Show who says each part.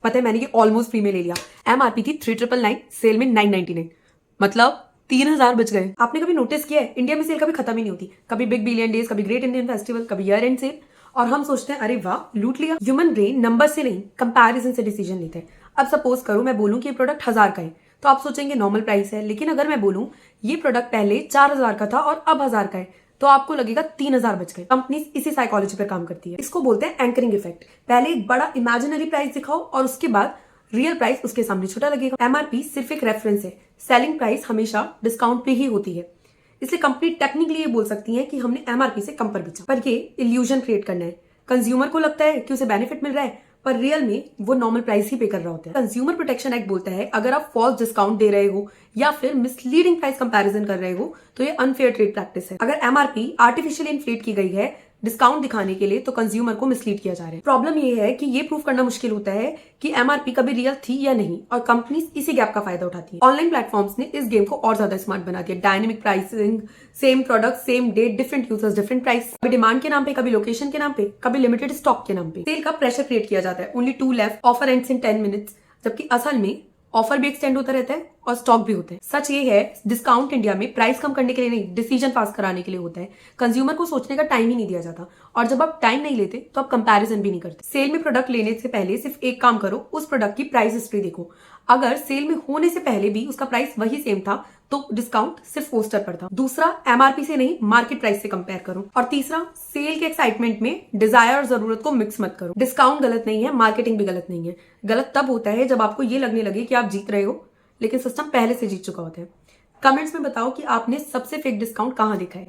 Speaker 1: पता है मैंने ये ऑलमोस्ट फ्री में ले लिया। MRP थी 3999, सेल में 999, मतलब 3000 बच गए। आपने कभी नोटिस किया है इंडिया में सेल कभी खत्म ही नहीं होती, कभी बिग बिलियन डेज, कभी ग्रेट इंडियन फेस्टिवल, कभी ईयर एंड सेल, और हम सोचते हैं अरे वाह लूट लिया। ह्यूमन ब्रेन नंबर से नहीं कंपैरिजन से डिसीजन लेते हैं। अब सपोज करो मैं बोलूं कि ये प्रोडक्ट 1000 का है तो आप सोचेंगे नॉर्मल प्राइस है, लेकिन अगर मैं बोलूं ये प्रोडक्ट पहले 4000 का था और अब 1000 का है तो आपको लगेगा 3000 बच गए। कंपनी इसी साइकोलॉजी पर काम करती है, इसको बोलते हैं एंकरिंग इफेक्ट। पहले एक बड़ा इमेजिनरी प्राइस दिखाओ और उसके बाद रियल प्राइस उसके सामने छोटा लगेगा। MRP सिर्फ एक रेफरेंस है, सेलिंग प्राइस हमेशा डिस्काउंट पे ही होती है, इसलिए कंपनी टेक्निकली ये बोल सकती है कि हमने MRP से कम पर बेचा, पर ये इल्यूजन क्रिएट करना है। कंज्यूमर को लगता है कि उसे बेनिफिट मिल रहा है, पर रियल में वो नॉर्मल प्राइस ही पे कर रहा होता है। कंज्यूमर प्रोटेक्शन एक्ट बोलता है अगर आप फॉल्स डिस्काउंट दे रहे हो या फिर मिसलीडिंग प्राइस कंपैरिजन कर रहे हो तो ये अनफेयर ट्रेड प्रैक्टिस है। अगर MRP आर्टिफिशियली इन्फ्लेट की गई है डिस्काउंट दिखाने के लिए तो कंज्यूमर को मिसलीड किया जा रहा है। प्रॉब्लम ये है कि ये प्रूफ करना मुश्किल होता है कि MRP कभी रियल थी या नहीं, और कंपनीज इसी गैप का फायदा उठाती है। ऑनलाइन प्लेटफॉर्म्स ने इस गेम को और ज्यादा स्मार्ट बना दिया। Dynamic pricing, same product same date different users different price, कभी डिमांड के नाम पे, कभी लोकेशन के नाम पे, कभी लिमिटेड स्टॉक के नाम पे। सेल का प्रेशर क्रिएट किया जाता है, only 2 left, offer ends in 10 minutes, जबकि असल में ऑफर भी एक्सटेंड होता रहता है और स्टॉक भी होता है। सच ये है डिस्काउंट इंडिया में प्राइस कम करने के लिए नहीं, डिसीजन पास कराने के लिए होता है। कंज्यूमर को सोचने का टाइम ही नहीं दिया जाता, और जब आप टाइम नहीं लेते तो आप कंपैरिजन भी नहीं करते। सेल में प्रोडक्ट लेने से पहले सिर्फ एक काम करो, उस प्रोडक्ट की प्राइस हिस्ट्री देखो। अगर सेल में होने से पहले भी उसका प्राइस वही सेम था तो डिस्काउंट सिर्फ पोस्टर पर था। दूसरा, MRP से नहीं मार्केट प्राइस से कंपेयर करो। और तीसरा, सेल के एक्साइटमेंट में डिजायर और जरूरत को मिक्स मत करो। डिस्काउंट गलत नहीं है, मार्केटिंग भी गलत नहीं है। गलत तब होता है जब आपको ये लगने लगे कि आप जीत रहे हो लेकिन सिस्टम पहले से जीत चुका होता है। कमेंट्स में बताओ कि आपने सबसे फेक डिस्काउंट कहां देखा है।